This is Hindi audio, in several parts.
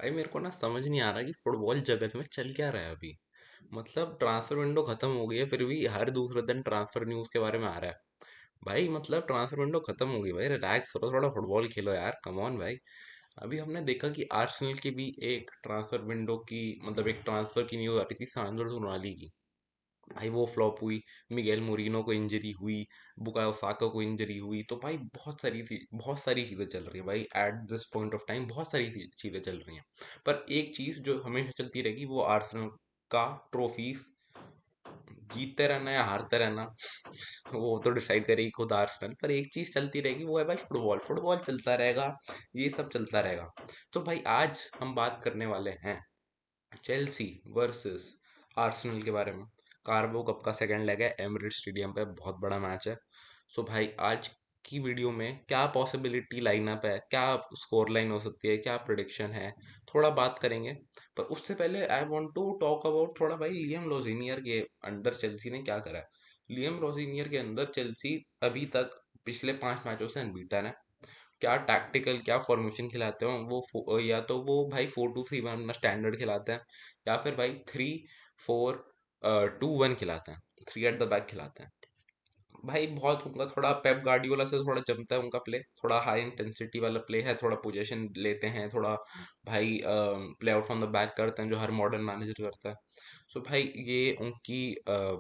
भाई मेरे को ना समझ नहीं आ रहा कि फुटबॉल जगत में चल क्या रहा है अभी। मतलब ट्रांसफर विंडो खत्म हो गई है, फिर भी हर दूसरे दिन ट्रांसफर न्यूज़ के बारे में आ रहा है। भाई मतलब ट्रांसफर विंडो खत्म हो गई भाई, रिलैक्स करो, थोड़ा फुटबॉल खेलो यार, कम ऑन भाई। अभी हमने देखा कि आर्सेनल की भी एक ट्रांसफर विंडो की, मतलब एक ट्रांसफर की न्यूज़ आ रही थी सानजो सोनाली की। भाई वो फ्लॉप हुई। मिगेल मोरिनो को इंजरी हुई। बुकायो साका को इंजरी हुई, तो भाई बहुत सारी चीज़ें चल रही हैं भाई, at this point of time बहुत सारी चीज़ें चल रही हैं। पर एक चीज़ जो हमेशा चलती रहेगी वो आर्सेनल का ट्रॉफीज, जीतते रहना या हारते रहना वो तो डिसाइड करेगी खुद आर्सेनल। पर एक चीज़ चलती रहेगी, वो है भाई फुटबॉल। फुटबॉल चलता रहेगा, ये सब चलता रहेगा। तो भाई आज हम बात करने वाले हैं चेल्सी वर्सेस आर्सेनल के बारे में। कार्बो कप का सेकंड लेग है, एमिरेट्स स्टेडियम पे बहुत बड़ा मैच है। सो भाई आज की वीडियो में क्या पॉसिबिलिटी लाइनअप है, क्या स्कोर लाइन हो सकती है, क्या प्रिडिक्शन है, थोड़ा बात करेंगे। पर उससे पहले I want to talk about थोड़ा भाई लियम रोजिनियर के अंडर चेल्सी ने क्या करा है। लियम रोजिनियर के अंदर चेल्सी अभी तक पिछले 5 मैचों से अनबीटन है। क्या टैक्टिकल, क्या फॉर्मेशन खिलाते हो वो, या तो वो भाई 4-2-3-1 अपना स्टैंडर्ड खिलाते हैं, या फिर भाई 3-4-2-1 खिलाते हैं, थ्री एट द बैक खिलाते हैं। भाई बहुत उनका थोड़ा पेप गार्डियोला से थोड़ा जमता है उनका प्ले, थोड़ा हाई इंटेंसिटी वाला प्ले है, थोड़ा पोजीशन लेते हैं, थोड़ा भाई play out from the back करते हैं जो हर मॉडर्न मैनेजर करता है। सो भाई ये उनकी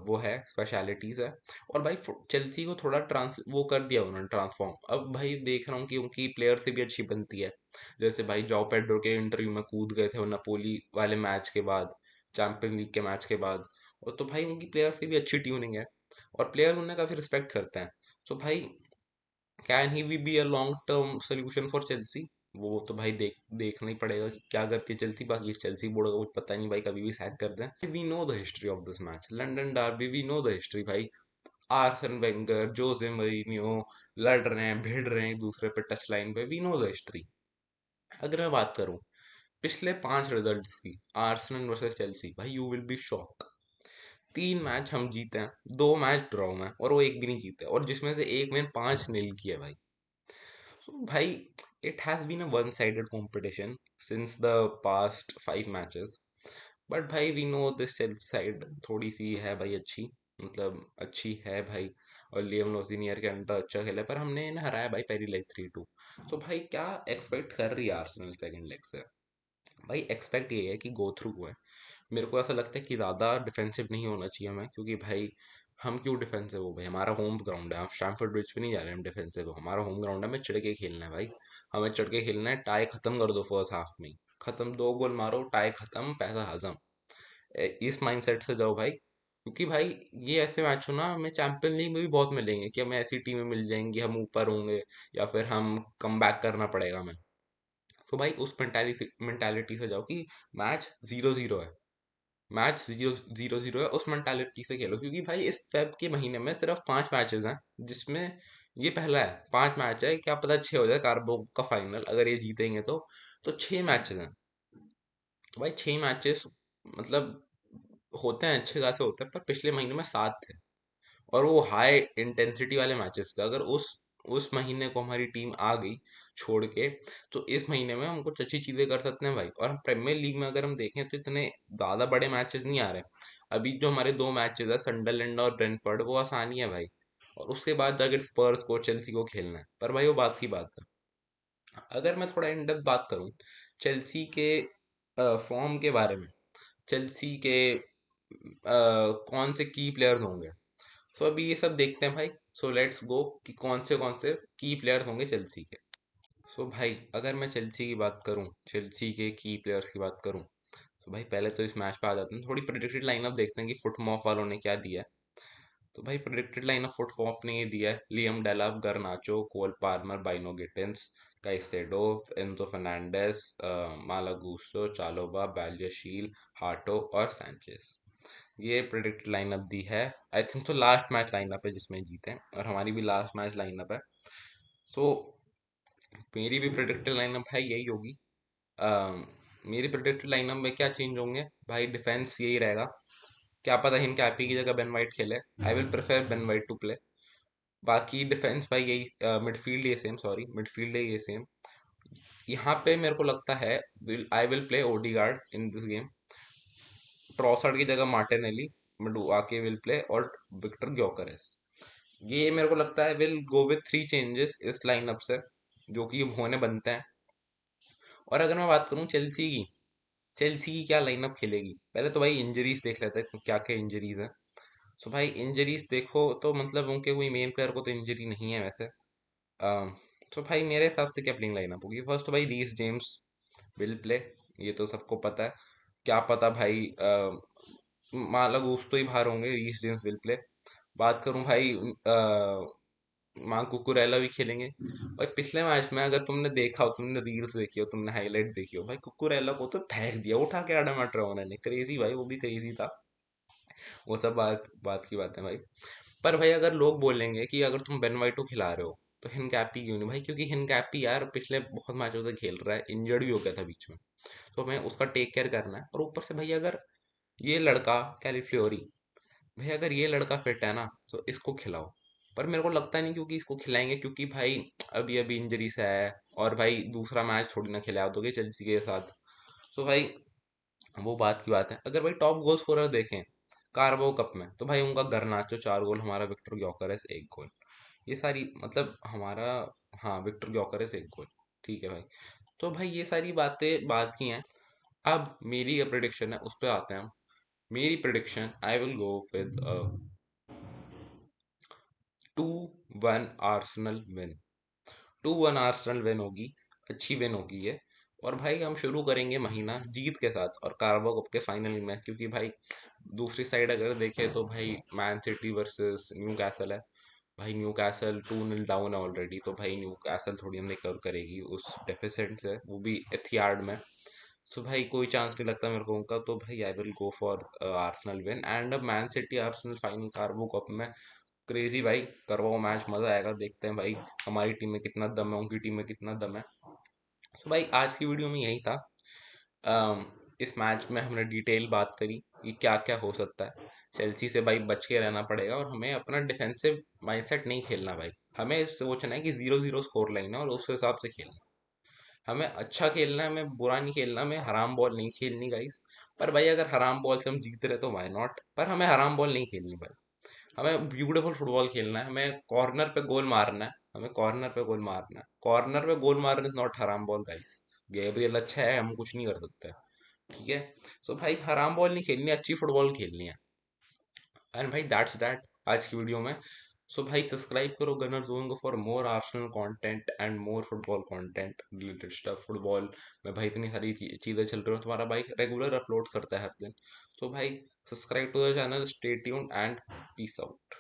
वो है, स्पेशलिटीज है। और भाई चेल्सी को थोड़ा ट्रांस वो कर दिया उन्होंने ट्रांसफॉर्म। अब भाई देख रहा हूँ कि उनकी प्लेयर से भी अच्छी बनती है। जैसे भाई जाओ पेड्रो के इंटरव्यू में कूद गए थे वो नपोली वाले मैच के बाद, चैंपियन लीग के मैच के बाद। और तो भाई उनकी प्लेयर से भी अच्छी ट्यूनिंग है, और प्लेयर उन्हें काफी रिस्पेक्ट करते हैं। सो भाई can he we be a long term solution for Chelsea. वो तो भाई देखना ही पड़ेगा कि क्या करती है चेल्सी। बाकी चेल्सी बोर्ड का कुछ पता नहीं भाई, कभी भी सैक कर दें। We know the history of this match, London derby, we know the history भाई। आर्सन वेंगर, जोसे मourinho लड़ रहे हैं, भिड़ रहे हैं एक दूसरे पे टच लाइन पे, वी नो द हिस्ट्री। अगर मैं बात करूं पिछले 5 रिजल्ट्स की, आर्सेनल वर्सेस चेल्सी, भाई you will be shock. 3 match हम जीते हैं, 2 मैच ड्रॉ में, और वो एक भी नहीं जीते, और जिसमें से एक में 5-0 की है भाई। So, भाई it has been a one-sided competition since the past 5 matches. But भाई we know this Chelsea side थोड़ी सी है भाई अच्छी, मतलब अच्छी है भाई। और लियम लोसिनियर के अंदर अच्छा खेला है, पर हमने इन्हें हराया भाई पहली लेग 3-2। तो भाई क्या एक्सपेक्ट कर रही है आर्सेनल सेकंड लेग से। भाई एक्सपेक्ट ये है कि गो थ्रू हुए। मेरे को ऐसा लगता है कि ज़्यादा डिफेंसिव नहीं होना चाहिए हमें, क्योंकि भाई हम क्यों डिफेंसिव हो भाई, हमारा होम ग्राउंड है। हम स्टैमफोर्ड ब्रिज पे नहीं जा रहे हैं हम डिफेंसिव हो, हमारा होम ग्राउंड है, हमें चढ़ के खेलना है भाई। हमें चढ़ के खेलना है, टाई खत्म कर दो फर्स्ट हाफ में ही। खत्म, 2 गोल मारो, टाई खत्म, पैसा हजम। इस माइंडसेट से जाओ भाई, क्योंकि भाई ये ऐसे मैच हो ना, हमें चैंपियन लीग में भी बहुत मिलेंगे कि हमें ऐसी टीमें मिल जाएंगी, हम ऊपर होंगे, या फिर हम कम बैक करना पड़ेगा हमें। तो भाई उस मेंटालिटी से जाओ कि मैच 0-0 है, मैच 0-0 है, उस मेंटालिटी से खेलो। क्योंकि भाई इस फेब के महीने में सिर्फ 5 मैचेस हैं, जिसमें ये पहला है। 5 मैच है, क्या पता 6 हो जाए कार्बो का फाइनल, अगर ये जीतेंगे तो 6 मैचेस हैं। तो भाई 6 मैचेस मतलब होते हैं, अच्छे खासे होते हैं, पर पिछले महीने में 7 थे, और वो हाई इंटेंसिटी वाले मैचेस थे। अगर उस महीने को हमारी टीम आ गई छोड़ के, तो इस महीने में हम कुछ अच्छी चीजें कर सकते हैं भाई। और हम प्रीमियर लीग में अगर हम देखें तो इतने ज्यादा बड़े मैचेस नहीं आ रहे। अभी जो हमारे 2 मैचेस है, सनडरलैंड और ब्रेंटफोर्ड, वो आसानी है भाई। और उसके बाद जाके स्पर्स को, चेल्सी को खेलना है, पर भाई वो बात की बात है। अगर मैं थोड़ा इन डेप्थ बात करूं चेल्सी के फॉर्म के बारे में, चेल्सी के कौन से की प्लेयर्स होंगे, सो अभी ये सब देखते हैं भाई। सो लेट्स गो कि कौन से की प्लेयर होंगे चेल्सी के। सो भाई अगर मैं चेल्सी की बात करूं, चेल्सी के की प्लेयर्स की बात करूं, तो भाई पहले तो इस मैच पे आ जाते हैं, थोड़ी प्रेडिक्टेड लाइनअप देखते हैं कि फुटमॉफ वालों ने क्या दिया है। तो भाई प्रेडिक्टेड लाइनअप फुटमॉफ ने ये दिया है: लियम डेलाप, गर्नाचो, कोल पार्मर, बाइनो गिटिंस, काइसेडो, एंजो फर्नांडेस, माला गुस्टो, चालोबा, बैलियशील, हाटो और सैंचेस। ये प्रेडिक्ट लाइनअप दी है। आई थिंक तो लास्ट मैच लाइनअप है जिसमें जीते हैं, और हमारी भी लास्ट मैच लाइनअप है। सो मेरी भी प्रेडिक्टेड लाइनअप है यही होगी। अम, मेरी प्रेडिक्टेड लाइनअप में क्या चेंज होंगे भाई, डिफेंस यही रहेगा। क्या पता हिम कैपी की जगह बेन वाइट खेले, I will prefer Ben White to play. बाकी डिफेंस भाई यही, मिडफील्ड ये सेम, सॉरी मिडफील्ड है ये सेम। यहाँ पे मेरे को लगता है I will play ओडीगार्ड in this game. ट्रॉसर्ड की जगह मार्टिनेली आके विल प्ले, और विक्टर ग्योकरेस। ये मेरे को लगता है विल गो विथ 3 चेंजेस इस लाइनअप से, जो कि होने बनते हैं। और अगर मैं बात करूँ चेल्सी की, चेल्सी की क्या लाइनअप खेलेगी, पहले तो भाई इंजरीज देख लेते हैं क्या क्या इंजरीज है। सो भाई इंजरीज देखो तो मतलब उनके कोई मेन प्लेयर को तो इंजरी नहीं है वैसे। तो भाई मेरे हिसाब से क्या प्लेइंग लाइनअप होगी, फर्स्ट तो भाई रीस जेम्स विल प्ले, ये तो सबको पता है। क्या पता भाई माला गुस तो ही बाहर होंगे, रीस जेम्स विल प्ले। बात करूं भाई मां कुकुरेला भी खेलेंगे। भाई पिछले मैच में अगर तुमने देखा हो, तुमने रील्स देखी हो, तुमने हाईलाइट देखी हो, भाई कुकुरेला को तो फेंक दिया उठा के आडम ट्रेवोना ने, क्रेजी भाई, वो भी क्रेजी था। वो सब बात बात की बात है भाई। पर भाई अगर लोग बोलेंगे कि अगर तुम बेन वाइटो खिला रहे हो तो हिनकैपी क्यों नहीं, भाई क्योंकि हिनकैपी यार पिछले बहुत मैचों से खेल रहा है, इंजर्ड भी हो गया था बीच में, तो हमें उसका टेक केयर करना है। और ऊपर से भाई अगर ये लड़का कैलिफ्लोरी, भाई अगर ये लड़का फिट है ना तो इसको खिलाओ। पर मेरे को लगता नहीं क्योंकि इसको खिलाएंगे, क्योंकि भाई अभी अभी इंजरी से आया है, और भाई दूसरा मैच थोड़ी ना खिला दोगे चेल्सी के साथ। तो भाई वो बात की बात है। अगर भाई टॉप गोल स्कोरर देखें कार्बो कप में, तो भाई उनका गर्नाचो 4 गोल, हमारा विक्टर ग्योकरेस 1 गोल, ये सारी मतलब हमारा, हाँ विक्टर ग्योकरेस 1 गोल, ठीक है भाई। तो भाई ये सारी बातें बात की हैं। अब मेरी ये प्रिडिक्शन है, उस पर आते हैं हम। मेरी prediction, I will go with 2-1 Arsenal win. 2-1 Arsenal win होगी, अच्छी विन होगी ये। और भाई हम शुरू करेंगे महीना जीत के साथ और कार्बो कप के फाइनल में, क्योंकि भाई दूसरी साइड अगर देखें तो भाई man city versus new castle है। भाई न्यू कैसल 2-0 डाउन है ऑलरेडी, तो भाई न्यू कैसल थोड़ी हम रिकवर करेगी उस डेफिसिट से, वो भी एथियार्ड में। सो भाई कोई चांस नहीं लगता मेरे को उनका, तो भाई I will go for Arsenal win and man city Arsenal final कार्बो cup में। क्रेजी भाई, करवाओ मैच, मजा आएगा, देखते हैं भाई हमारी टीम में कितना दम है, उनकी टीम में कितना दम है। सो भाई आज की वीडियो में यही था। इस मैच में हमने डिटेल बात करी कि क्या क्या हो सकता है। चेल्सी से भाई बच के रहना पड़ेगा, और हमें अपना डिफेंसिव माइंडसेट नहीं खेलना भाई। हमें सोचना है कि 0-0 स्कोर लाइन है और उस हिसाब से खेलना है। हमें अच्छा खेलना है, हमें बुरा नहीं खेलना, हमें हराम बॉल नहीं खेलनी गाइस। पर भाई अगर हराम बॉल से हम जीत रहे तो वाई नॉट, पर हमें हराम बॉल नहीं खेलनी भाई। हमें ब्यूटीफुल फुटबॉल खेलना है, हमें कॉर्नर पे गोल मारना है, हमें कॉर्नर पे गोल मारना है, कॉर्नर पे गोल मारना इज नॉट हराम बॉल गाइस। गैब्रियल अच्छा है, हम कुछ नहीं कर सकते, ठीक है। सो भाई हराम बॉल नहीं खेलनी, अच्छी फुटबॉल खेलनी है। एंड भाई दैट्स दैट आज की वीडियो में। सो भाई सब्सक्राइब करो गनर जोन को for more Arsenal content and more football content related stuff football में। भाई इतनी सारी चीज़ें चल रही हो, तुम्हारा भाई रेगुलर अपलोड करता है हर दिन। तो भाई subscribe to the channel, stay tuned and peace out.